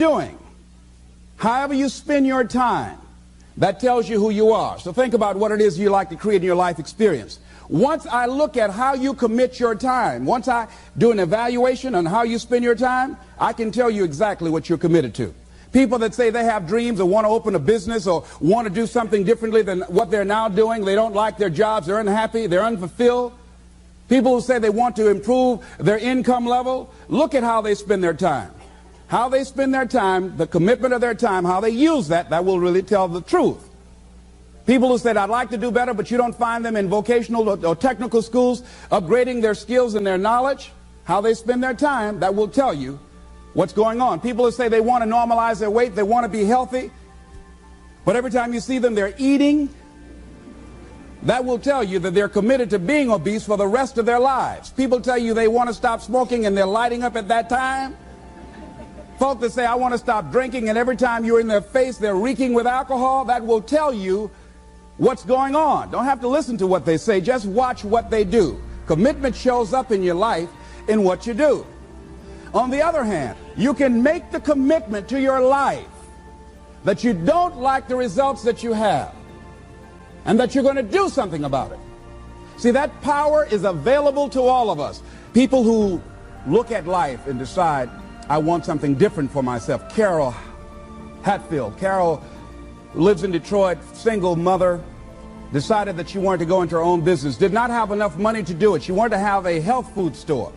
doing, however you spend your time, that tells you who you are. So think about what it is you like to create in your life experience. Once I look at how you commit your time, once I do an evaluation on how you spend your time, I can tell you exactly what you're committed to. People that say they have dreams or want to open a business or want to do something differently than what they're now doing, they don't like their jobs, they're unhappy, they're unfulfilled. People who say they want to improve their income level, look at how they spend their time. How they spend their time, the commitment of their time, how they use that will really tell the truth. People who said, I'd like to do better, but you don't find them in vocational or technical schools upgrading their skills and their knowledge, how they spend their time, that will tell you what's going on. People who say they want to normalize their weight, they want to be healthy, but every time you see them, they're eating, that will tell you that they're committed to being obese for the rest of their lives. People tell you they want to stop smoking and they're lighting up at that time. Folk that say, I want to stop drinking, and every time you're in their face, they're reeking with alcohol, that will tell you what's going on. Don't have to listen to what they say, just watch what they do. Commitment shows up in your life in what you do. On the other hand, you can make the commitment to your life that you don't like the results that you have and that you're going to do something about it. See, that power is available to all of us. People who look at life and decide, I want something different for myself. Carol Hatfield. Carol lives in Detroit, single mother, decided that she wanted to go into her own business, did not have enough money to do it. She wanted to have a health food store.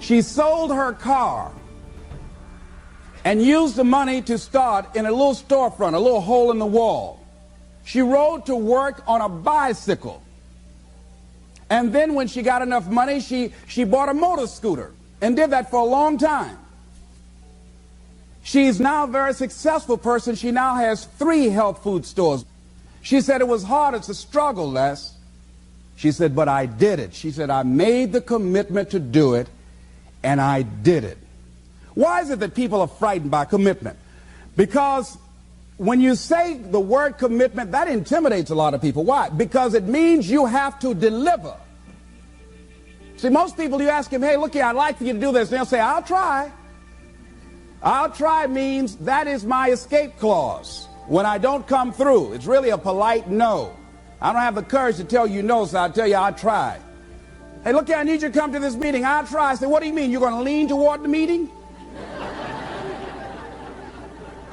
She sold her car and used the money to start in a little storefront, a little hole in the wall. She rode to work on a bicycle. And then when she got enough money, she bought a motor scooter and did that for a long time. She's now a very successful person. She now has 3 health food stores. She said it was hard, it's a struggle, Les. She said, but I did it. She said, I made the commitment to do it, and I did it. Why is it that people are frightened by commitment? Because when you say the word commitment, that intimidates a lot of people. Why? Because it means you have to deliver. See, most people, you ask them, hey, look here, I'd like for you to do this. And they'll say, I'll try. I'll try means that is my escape clause. When I don't come through, it's really a polite no. I don't have the courage to tell you no, so I'll tell you I'll try. Hey, look here, I need you to come to this meeting. I'll try. I say, what do you mean? You're going to lean toward the meeting?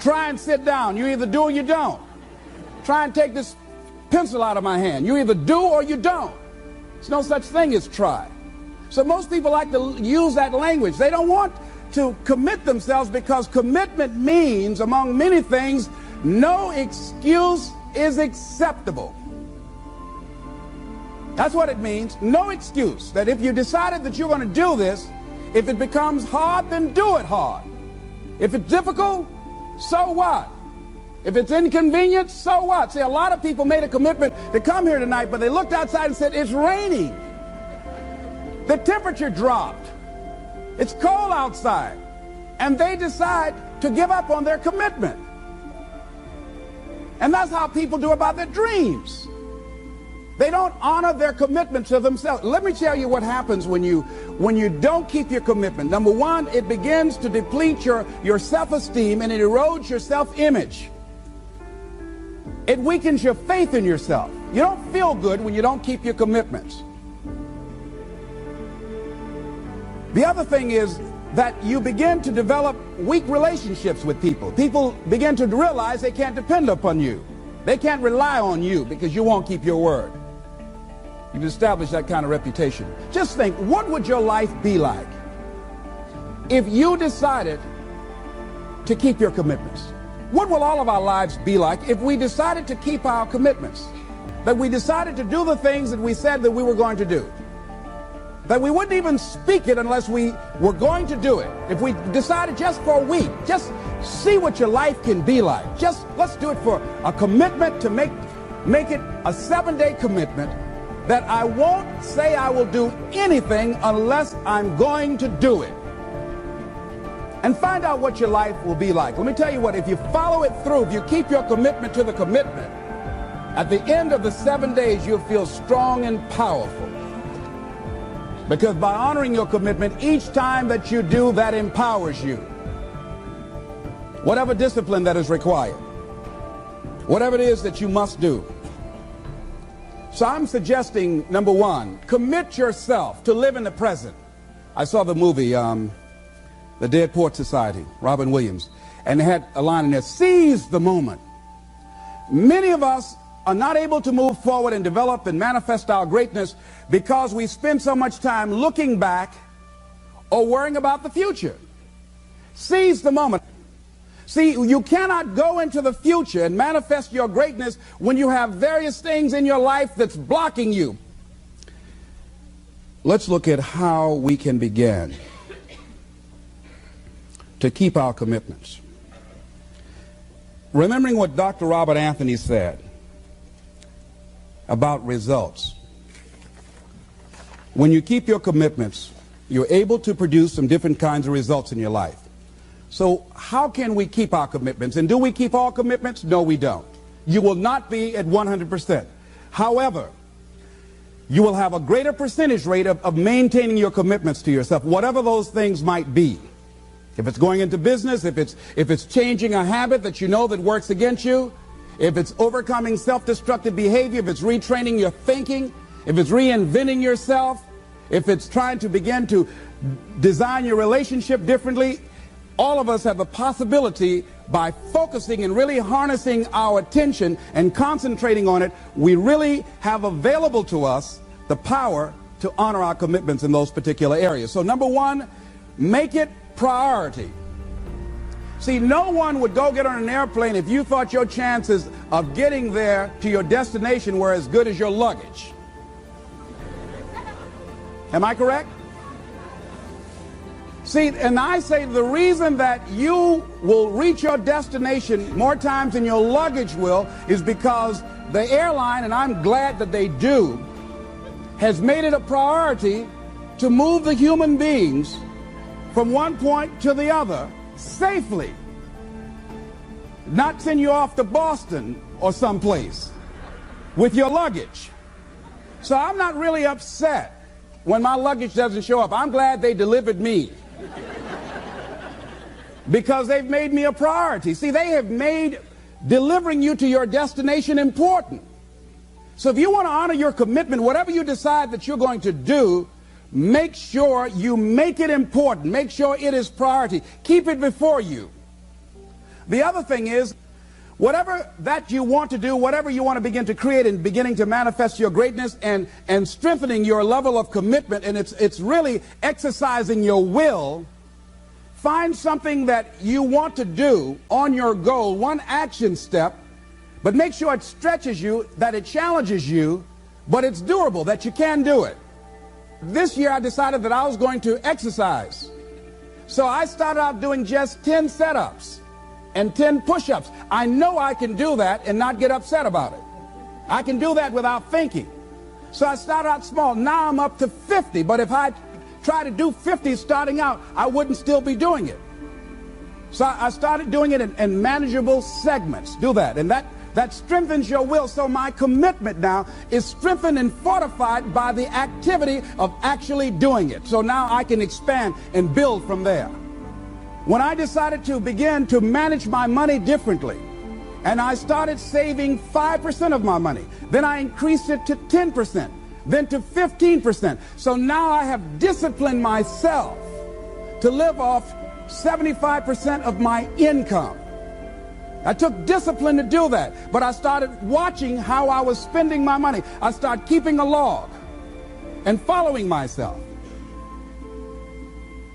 Try and sit down. You either do or you don't. Try and take this pencil out of my hand. You either do or you don't. There's no such thing as try. So most people like to use that language. They don't want to commit themselves because commitment means, among many things, no excuse is acceptable. That's what it means, no excuse. That if you decided that you're going to do this, if it becomes hard, then do it hard. If it's difficult, so what? If it's inconvenient, so what? See, a lot of people made a commitment to come here tonight, but they looked outside and said, it's raining. The temperature dropped. It's cold outside. And they decide to give up on their commitment. And that's how people do about their dreams. They don't honor their commitment to themselves. Let me tell you what happens when you don't keep your commitment. Number one, it begins to deplete your self-esteem and it erodes your self-image. It weakens your faith in yourself. You don't feel good when you don't keep your commitments. The other thing is that you begin to develop weak relationships with people. People begin to realize they can't depend upon you. They can't rely on you because you won't keep your word. You've established that kind of reputation. Just think, what would your life be like if you decided to keep your commitments? What will all of our lives be like if we decided to keep our commitments? That we decided to do the things that we said that we were going to do. That we wouldn't even speak it unless we were going to do it. If we decided just for a week, just see what your life can be like. Just let's do it for a commitment to make it a 7-day commitment that I won't say I will do anything unless I'm going to do it. And find out what your life will be like. Let me tell you what, if you follow it through, if you keep your commitment to the commitment, at the end of the 7 days, you'll feel strong and powerful. Because by honoring your commitment, each time that you do, that empowers you. whatever discipline that is required, whatever it is that you must do. So I'm suggesting, number one, commit yourself to live in the present. I saw the movie, The Dead Poets Society, Robin Williams, and they had a line in there, seize the moment. Many of us are not able to move forward and develop and manifest our greatness because we spend so much time looking back or worrying about the future. Seize the moment. See, you cannot go into the future and manifest your greatness when you have various things in your life that's blocking you. Let's look at how we can begin to keep our commitments. Remembering what Dr. Robert Anthony said about results. When you keep your commitments, you're able to produce some different kinds of results in your life. So how can we keep our commitments? And do we keep all commitments? No, we don't. You will not be at 100%. However, you will have a greater percentage rate of maintaining your commitments to yourself, whatever those things might be. If it's going into business, if it's changing a habit that you know that works against you, if it's overcoming self-destructive behavior, if it's retraining your thinking, if it's reinventing yourself, if it's trying to begin to design your relationship differently, all of us have the possibility, by focusing and really harnessing our attention and concentrating on it, we really have available to us the power to honor our commitments in those particular areas. So number one, make it priority. See, no one would go get on an airplane if you thought your chances of getting there to your destination were as good as your luggage. Am I correct? See, and I say the reason that you will reach your destination more times than your luggage will is because the airline, and I'm glad that they do, has made it a priority to move the human beings from one point to the other safely. Not send you off to Boston or someplace with your luggage. So I'm not really upset when my luggage doesn't show up. I'm glad they delivered me, because they've made me a priority. See, they have made delivering you to your destination important. So if you want to honor your commitment, whatever you decide that you're going to do, make sure you make it important. Make sure it is priority. Keep it before you. The other thing is, whatever that you want to do, whatever you want to begin to create and beginning to manifest your greatness and strengthening your level of commitment, and it's really exercising your will. Find something that you want to do on your goal, one action step, but make sure it stretches you, that it challenges you, but it's doable, that you can do it. This year I decided that I was going to exercise. So I started out doing just 10 setups and 10 push-ups. I know I can do that and not get upset about it. I can do that without thinking. So I started out small. Now I'm up to 50, but if I try to do 50 starting out, I wouldn't still be doing it. So I started doing it in manageable segments. Do that, and that strengthens your will. So my commitment now is strengthened and fortified by the activity of actually doing it. So now I can expand and build from there. When I decided to begin to manage my money differently, and I started saving 5% of my money, then I increased it to 10%. Then to 15%. So now I have disciplined myself to live off 75% of my income. I took discipline to do that, but I started watching how I was spending my money. I started keeping a log and following myself.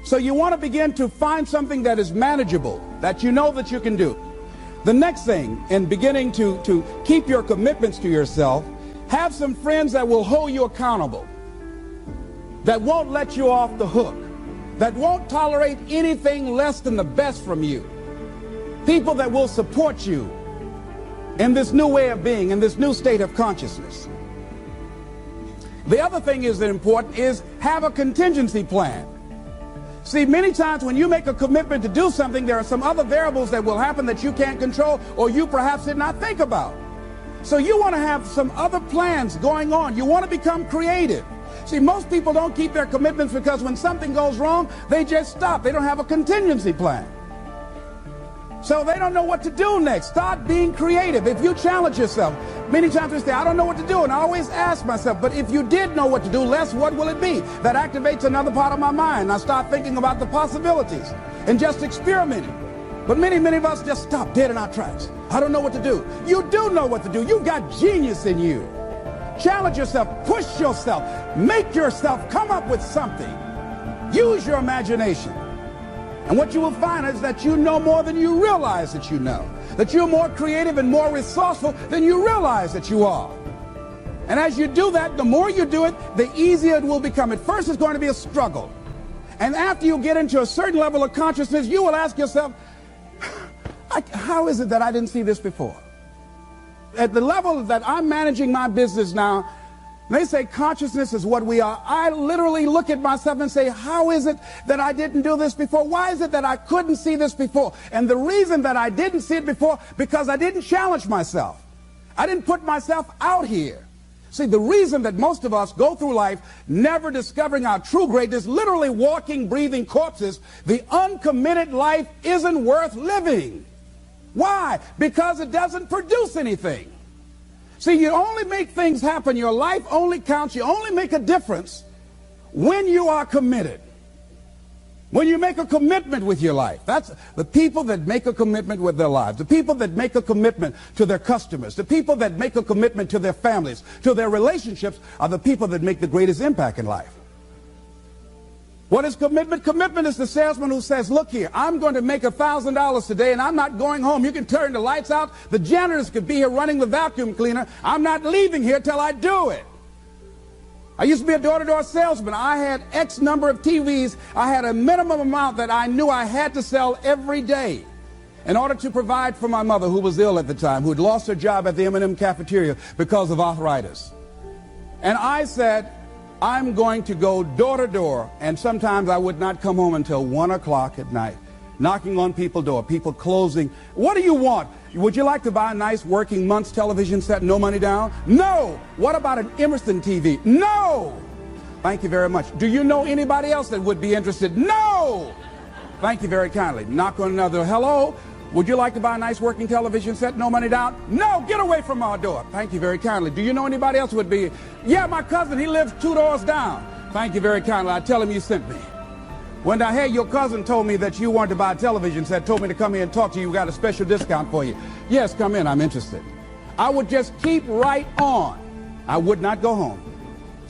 So you want to begin to find something that is manageable, that you know that you can do. The next thing, in beginning to keep your commitments to yourself, have some friends that will hold you accountable, that won't let you off the hook, that won't tolerate anything less than the best from you. People that will support you in this new way of being, in this new state of consciousness. The other thing is that important is have a contingency plan. See, many times when you make a commitment to do something, there are some other variables that will happen that you can't control or you perhaps did not think about. So you want to have some other plans going on. You want to become creative. See, most people don't keep their commitments because when something goes wrong, they just stop. They don't have a contingency plan. So they don't know what to do next. Start being creative. If you challenge yourself, many times we say, I don't know what to do. And I always ask myself, but if you did know what to do, Les, what will it be? That activates another part of my mind. I start thinking about the possibilities and just experimenting. But many of us just stop dead in our tracks. I don't know what to do. You do know what to do. You've got genius in you. Challenge yourself, push yourself, make yourself come up with something. Use your imagination. And what you will find is that you know more than you realize that you know. That you're more creative and more resourceful than you realize that you are. And as you do that, the more you do it, the easier it will become. At first, it's going to be a struggle. And after you get into a certain level of consciousness, you will ask yourself, how is it that I didn't see this before? At the level that I'm managing my business now, they say consciousness is what we are. I literally look at myself and say, how is it that I didn't do this before? Why is it that I couldn't see this before? And the reason that I didn't see it before, because I didn't challenge myself. I didn't put myself out here. See, the reason that most of us go through life never discovering our true greatness, literally walking, breathing corpses, the uncommitted life isn't worth living. Why? Because it doesn't produce anything. See, you only make things happen. Your life only counts. You only make a difference when you are committed. When you make a commitment with your life. That's the people that make a commitment with their lives. The people that make a commitment to their customers. The people that make a commitment to their families, to their relationships, are the people that make the greatest impact in life. What is commitment? Commitment is the salesman who says, look here, I'm going to make $1,000 today and I'm not going home. You can turn the lights out. The janitors could be here running the vacuum cleaner. I'm not leaving here till I do it. I used to be a door-to-door salesman. I had X number of TVs. I had a minimum amount that I knew I had to sell every day in order to provide for my mother, who was ill at the time, who had lost her job at the M&M cafeteria because of arthritis. And I said, I'm going to go door to door, and sometimes I would not come home until 1 o'clock at night, knocking on people's door, people closing. What do you want? Would you like to buy a nice working month's television set, no money down? No. What about an Emerson TV? No. Thank you very much. Do you know anybody else that would be interested? No. Thank you very kindly. Knock on another. Hello. Would you like to buy a nice working television set, no money down? No, get away from our door. Thank you very kindly. Do you know anybody else would be? Yeah, my cousin, he lives 2 doors down. Thank you very kindly. I tell him you sent me. When I heard your cousin told me that you wanted to buy a television set, told me to come here and talk to you, we got a special discount for you. Yes, come in, I'm interested. I would just keep right on. I would not go home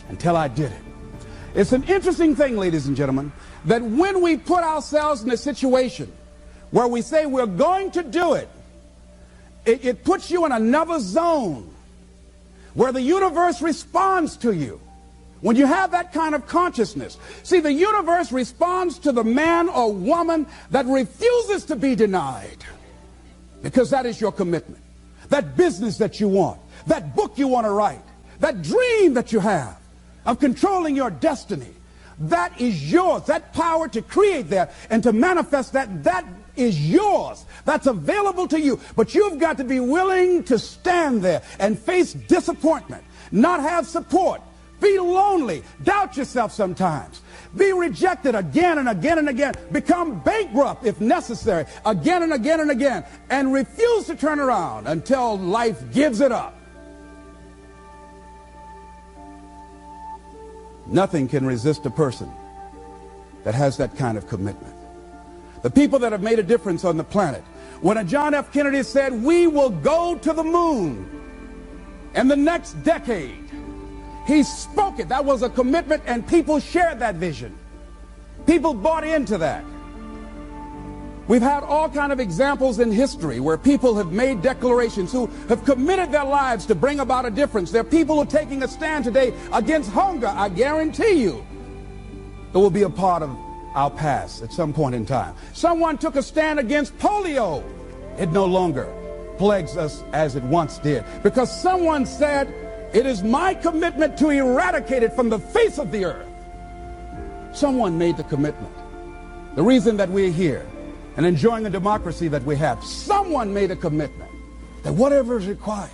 until I did it. It's an interesting thing, ladies and gentlemen, that when we put ourselves in a situation where we say we're going to do it, it puts you in another zone where the universe responds to you. When you have that kind of consciousness, see, the universe responds to the man or woman that refuses to be denied, because that is your commitment. That business that you want, that book you want to write, that dream that you have of controlling your destiny, that is yours. That power to create that and to manifest that is yours. That's available to you. But you've got to be willing to stand there and face disappointment, not have support, be lonely, doubt yourself sometimes, be rejected again and again and again, become bankrupt if necessary, again and again and again, and refuse to turn around until life gives it up. Nothing can resist a person that has that kind of commitment. The people that have made a difference on the planet. When a John F. Kennedy said, we will go to the moon in the next decade, he spoke it. That was a commitment, and people shared that vision. People bought into that. We've had all kind of examples in history where people have made declarations, who have committed their lives to bring about a difference. There are people who are taking a stand today against hunger. I guarantee you it will be a part of our past at some point in time. Someone took a stand against polio. It no longer plagues us as it once did, because someone said, it is my commitment to eradicate it from the face of the earth. Someone made the commitment. The reason that we're here and enjoying the democracy that we have, someone made a commitment that whatever is required,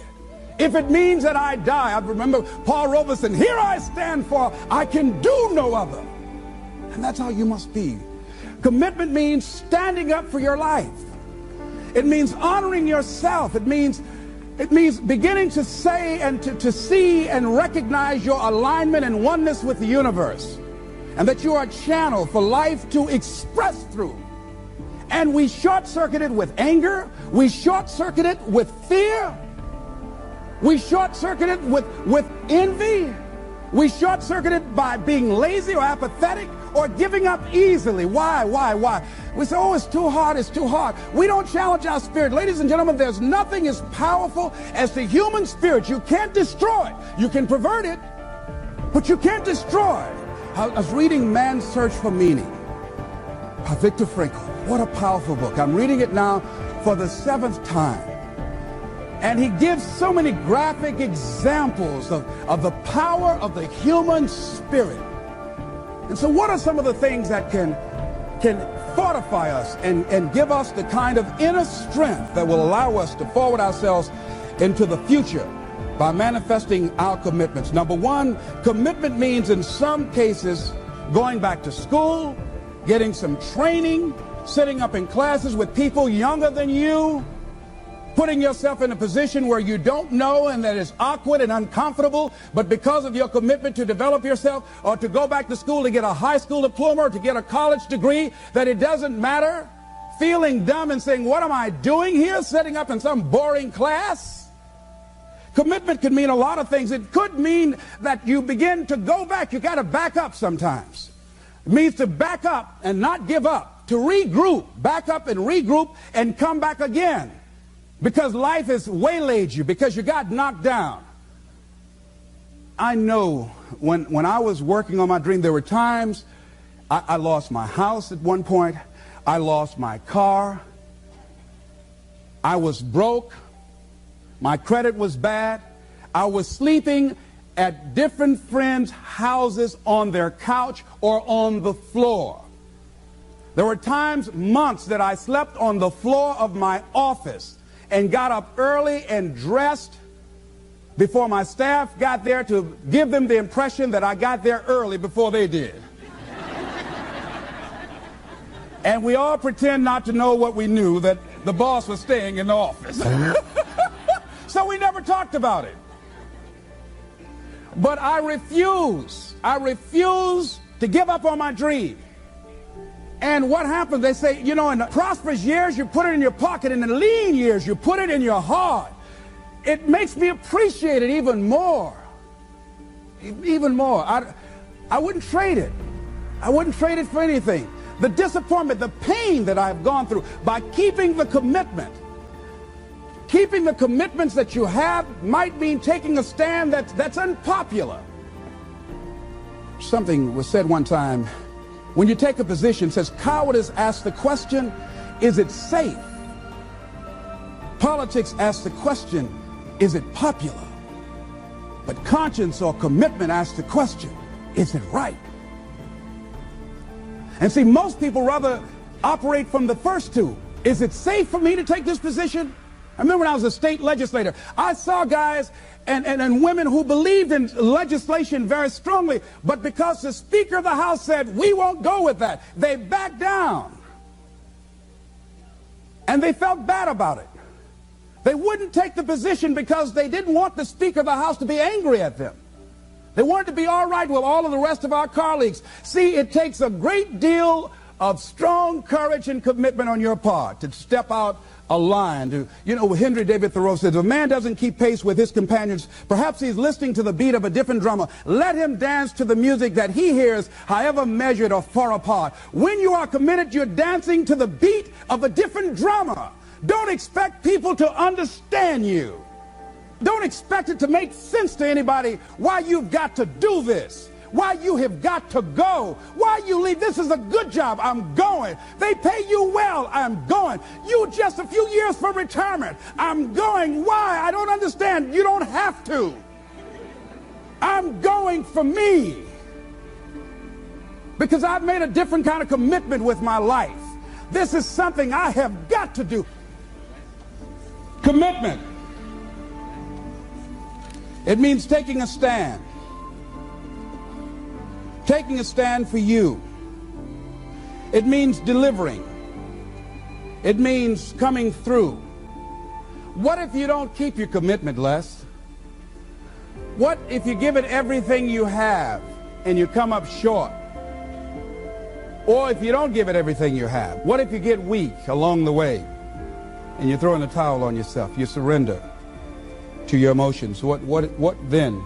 if it means that I die. I remember Paul Robeson, here I stand, for I can do no other. And that's how you must be. Commitment means standing up for your life. It means honoring yourself. It means beginning to say and to see and recognize your alignment and oneness with the universe, and that you are a channel for life to express through. And we short-circuit it with anger. We short-circuit it with fear. We short-circuit it with envy. We short-circuit it by being lazy or apathetic or giving up easily. Why? We say, oh, it's too hard, it's too hard. We don't challenge our spirit. Ladies and gentlemen, there's nothing as powerful as the human spirit. You can't destroy it. You can pervert it, but you can't destroy it. I was reading Man's Search for Meaning by Viktor Frankl. What a powerful book. I'm reading it now for the 7th time. And he gives so many graphic examples of the power of the human spirit. And so what are some of the things that can fortify us and give us the kind of inner strength that will allow us to forward ourselves into the future by manifesting our commitments? Number one, commitment means in some cases going back to school, getting some training, sitting up in classes with people younger than you, putting yourself in a position where you don't know and that is awkward and uncomfortable, but because of your commitment to develop yourself or to go back to school to get a high school diploma or to get a college degree, that it doesn't matter, feeling dumb and saying, what am I doing here, sitting up in some boring class? Commitment could mean a lot of things. It could mean that you begin to go back. You got to back up sometimes. It means to back up and not give up, to regroup, back up and regroup and come back again. Because life has waylaid you, because you got knocked down. I know when I was working on my dream, there were times I lost my house at one point. I lost my car. I was broke. My credit was bad. I was sleeping at different friends' houses on their couch or on the floor. There were times, months, that I slept on the floor of my office and got up early and dressed before my staff got there to give them the impression that I got there early before they did. And we all pretend not to know what we knew, that the boss was staying in the office. So we never talked about it. But I refuse to give up on my dream. And what happens, they say, you know, in the prosperous years, you put it in your pocket. In the lean years, you put it in your heart. It makes me appreciate it even more. Even more. I wouldn't trade it. I wouldn't trade it for anything. The disappointment, the pain that I've gone through by keeping the commitment. Keeping the commitments that you have might mean taking a stand that's unpopular. Something was said one time. When you take a position, it says, cowardice asks the question, is it safe? Politics asks the question, is it popular? But conscience or commitment asks the question, is it right? And see, most people rather operate from the first two. Is it safe for me to take this position? I remember when I was a state legislator, I saw guys and women who believed in legislation very strongly, but because the Speaker of the House said, we won't go with that, they backed down. And they felt bad about it. They wouldn't take the position because they didn't want the Speaker of the House to be angry at them. They wanted to be all right with all of the rest of our colleagues. See, it takes a great deal of strong courage and commitment on your part to step out a line. Henry David Thoreau says, if a man doesn't keep pace with his companions, perhaps he's listening to the beat of a different drummer. Let him dance to the music that he hears, however measured or far apart. When you are committed, you're dancing to the beat of a different drummer. Don't expect people to understand you. Don't expect it to make sense to anybody why you've got to do this. Why you have got to go. Why you leave. This is a good job. I'm going. They pay you well. I'm going. You just a few years from retirement. I'm going. Why? I don't understand. You don't have to. I'm going for me. Because I've made a different kind of commitment with my life. This is something I have got to do. Commitment. It means taking a stand. Taking a stand for you. It means delivering. It means coming through. What if you don't keep your commitment, Les? What if you give it everything you have and you come up short? Or if you don't give it everything you have, what if you get weak along the way and you throw in the towel on yourself? You surrender to your emotions. What then?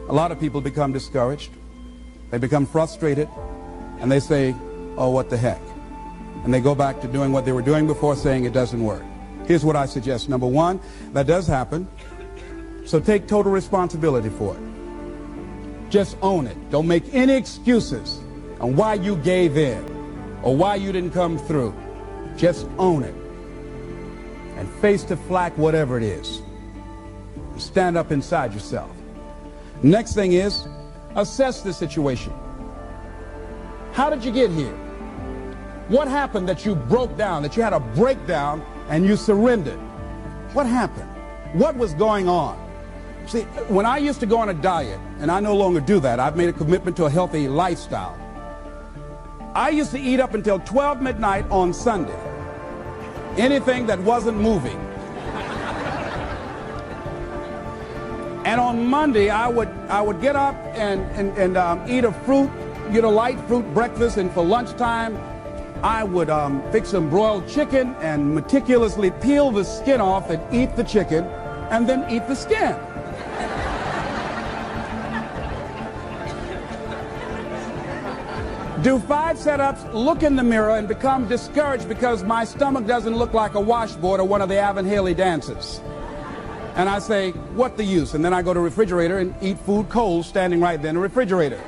A lot of people become discouraged. They become frustrated and they say, oh, what the heck? And they go back to doing what they were doing before, saying it doesn't work. Here's what I suggest. Number one, that does happen. So take total responsibility for it. Just own it. Don't make any excuses on why you gave in or why you didn't come through. Just own it. And face the flak, whatever it is. Stand up inside yourself. Next thing is, assess the situation. How did you get here? What happened that you broke down, that you had a breakdown and you surrendered? What happened? What was going on? See, when I used to go on a diet, and I no longer do that, I've made a commitment to a healthy lifestyle. I used to eat up until 12 midnight on Sunday. Anything that wasn't moving. And on Monday, I would get up and eat a fruit, light fruit breakfast, and for lunchtime, I would fix some broiled chicken and meticulously peel the skin off and eat the chicken and then eat the skin. Do 5 setups, look in the mirror, and become discouraged because my stomach doesn't look like a washboard or one of the Avon Haley dances. And I say, what the use? And then I go to the refrigerator and eat food cold standing right there in the refrigerator.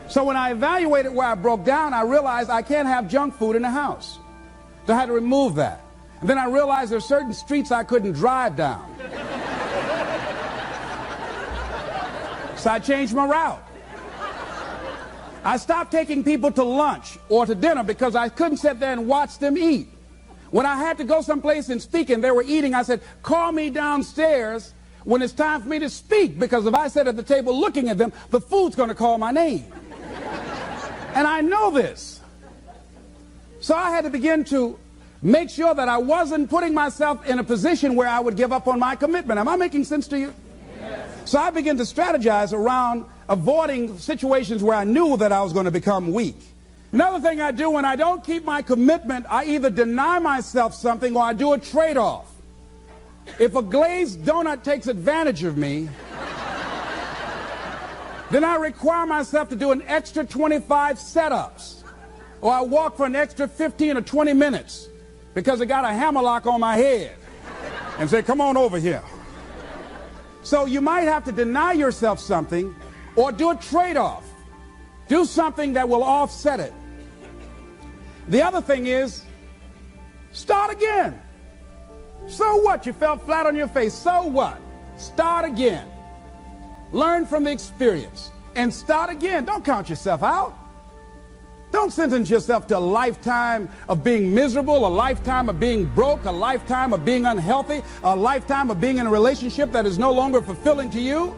So when I evaluated where I broke down, I realized I can't have junk food in the house. So I had to remove that. And then I realized there's certain streets I couldn't drive down. So I changed my route. I stopped taking people to lunch or to dinner because I couldn't sit there and watch them eat. When I had to go someplace and speak and they were eating, I said, call me downstairs when it's time for me to speak, because if I sit at the table looking at them, the food's going to call my name. And I know this. So I had to begin to make sure that I wasn't putting myself in a position where I would give up on my commitment. Am I making sense to you? Yes. So I began to strategize around avoiding situations where I knew that I was going to become weak. Another thing I do when I don't keep my commitment, I either deny myself something or I do a trade-off. If a glazed donut takes advantage of me, then I require myself to do an extra 25 setups. Or I walk for an extra 15 or 20 minutes because I got a hammerlock on my head and say, come on over here. So you might have to deny yourself something or do a trade-off. Do something that will offset it. The other thing is, start again. So what? You fell flat on your face. So what? Start again. Learn from the experience and start again. Don't count yourself out. Don't sentence yourself to a lifetime of being miserable, a lifetime of being broke, a lifetime of being unhealthy, a lifetime of being in a relationship that is no longer fulfilling to you,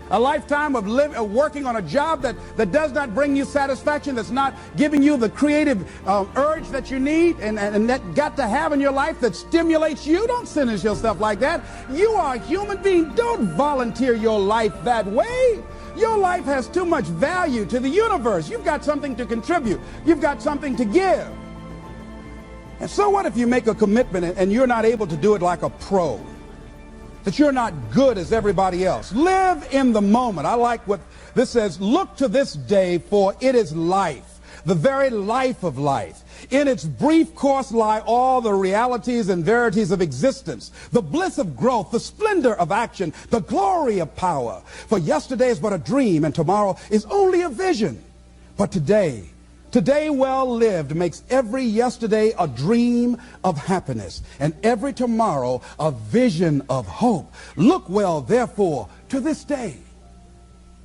a lifetime of working on a job that does not bring you satisfaction, that's not giving you the creative urge that you need and that got to have in your life that stimulates you. Don't sentence yourself like that. You are a human being. Don't volunteer your life that way. Your life has too much value to the universe. You've got something to contribute. You've got something to give. And so what if you make a commitment and you're not able to do it like a pro? That you're not good as everybody else. Live in the moment. I like what this says. Look to this day, for it is life, the very life of life. In its brief course lie all the realities and verities of existence, the bliss of growth, the splendor of action, the glory of power. For yesterday is but a dream, and tomorrow is only a vision. But today well lived makes every yesterday a dream of happiness, and every tomorrow a vision of hope. Look well, therefore, to this day.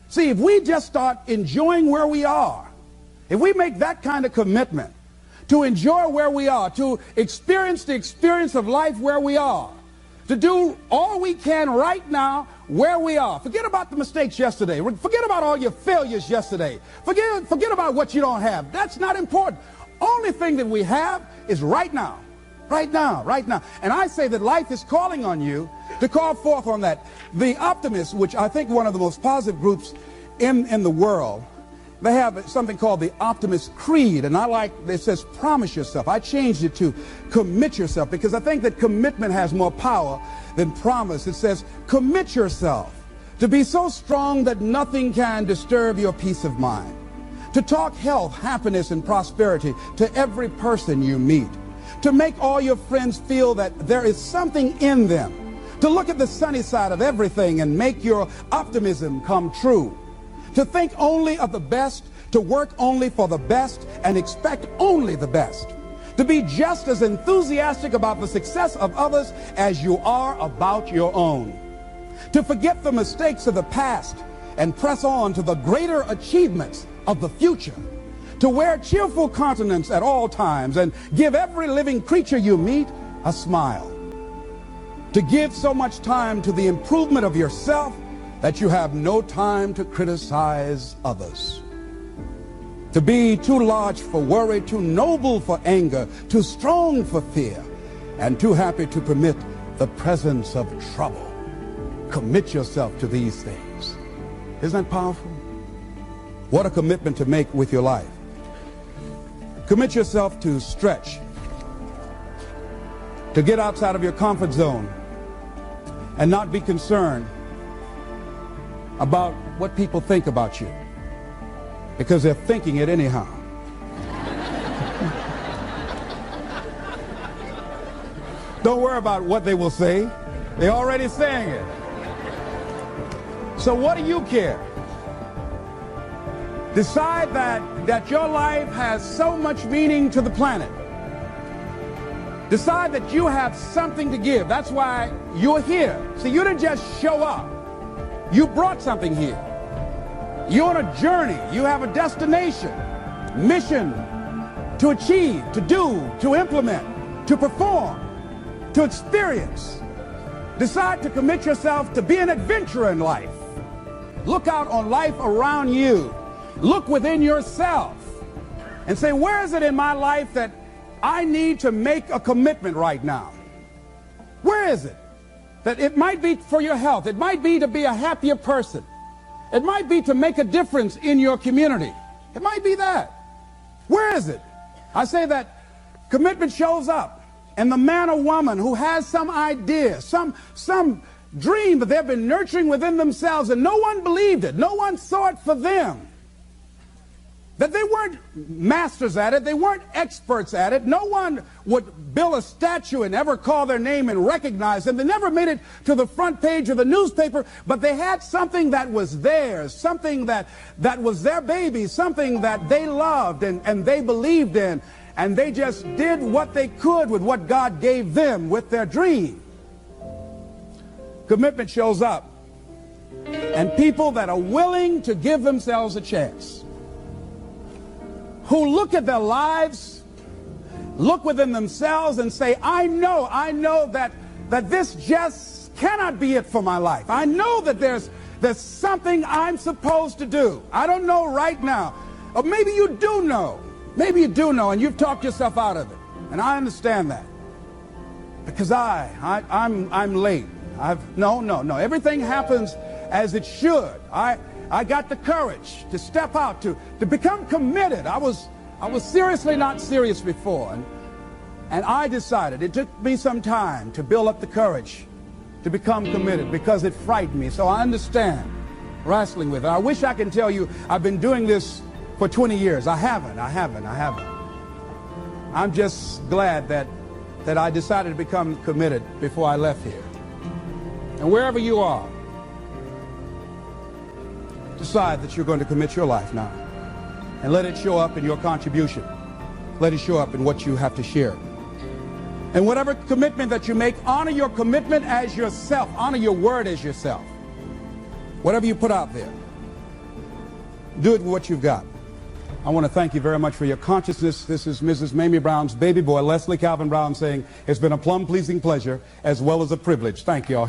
See, if we just start enjoying where we are, if we make that kind of commitment to enjoy where we are, to experience the experience of life where we are, to do all we can right now where we are. Forget about the mistakes yesterday. Forget about all your failures yesterday. Forget about what you don't have. That's not important. Only thing that we have is right now. Right now, right now. And I say that life is calling on you to call forth on that. The optimists, which I think one of the most positive groups in the world, they have something called the Optimist Creed, and I like, it says promise yourself. I changed it to commit yourself, because I think that commitment has more power than promise. It says commit yourself to be so strong that nothing can disturb your peace of mind, to talk health, happiness, and prosperity to every person you meet, to make all your friends feel that there is something in them, to look at the sunny side of everything and make your optimism come true, to think only of the best, to work only for the best and expect only the best, to be just as enthusiastic about the success of others as you are about your own, to forget the mistakes of the past and press on to the greater achievements of the future, to wear cheerful countenance at all times and give every living creature you meet a smile, to give so much time to the improvement of yourself that you have no time to criticize others, to be too large for worry, too noble for anger, too strong for fear, and too happy to permit the presence of trouble. Commit yourself to these things. Isn't that powerful? What a commitment to make with your life. Commit yourself to stretch, to get outside of your comfort zone and not be concerned about what people think about you, because they're thinking it anyhow. Don't worry about what they will say. They're already saying it. So what do you care? Decide that your life has so much meaning to the planet. Decide that you have something to give. That's why you're here. See, you didn't just show up. You brought something here. You're on a journey. You have a destination, mission to achieve, to do, to implement, to perform, to experience. Decide to commit yourself to be an adventurer in life. Look out on life around you. Look within yourself and say, where is it in my life that I need to make a commitment right now? Where is it? That it might be for your health. It might be to be a happier person. It might be to make a difference in your community. It might be that. Where is it? I say that commitment shows up, and the man or woman who has some idea, some dream that they've been nurturing within themselves, and no one believed it, no one saw it for them, that they weren't masters at it, they weren't experts at it, no one would build a statue and ever call their name and recognize them, they never made it to the front page of the newspaper, but they had something that was theirs, something that was their baby, something that they loved and they believed in, and they just did what they could with what God gave them with their dream. Commitment shows up, and people that are willing to give themselves a chance, who look at their lives, look within themselves and say, I know that this just cannot be it for my life. I know that there's something I'm supposed to do. I don't know right now. Or maybe you do know. Maybe you do know, and you've talked yourself out of it. And I understand that. Because I'm late. No. Everything happens as it should. I got the courage to step out, to become committed. I was seriously not serious before. And I decided, it took me some time to build up the courage to become committed because it frightened me. So I understand wrestling with it. I wish I could tell you I've been doing this for 20 years. I haven't. I'm just glad that I decided to become committed before I left here. And wherever you are, decide that you're going to commit your life now. And let it show up in your contribution. Let it show up in what you have to share. And whatever commitment that you make, honor your commitment as yourself. Honor your word as yourself. Whatever you put out there, do it with what you've got. I want to thank you very much for your consciousness. This is Mrs. Mamie Brown's baby boy, Leslie Calvin Brown, saying it's been a plum-pleasing pleasure as well as a privilege. Thank you all.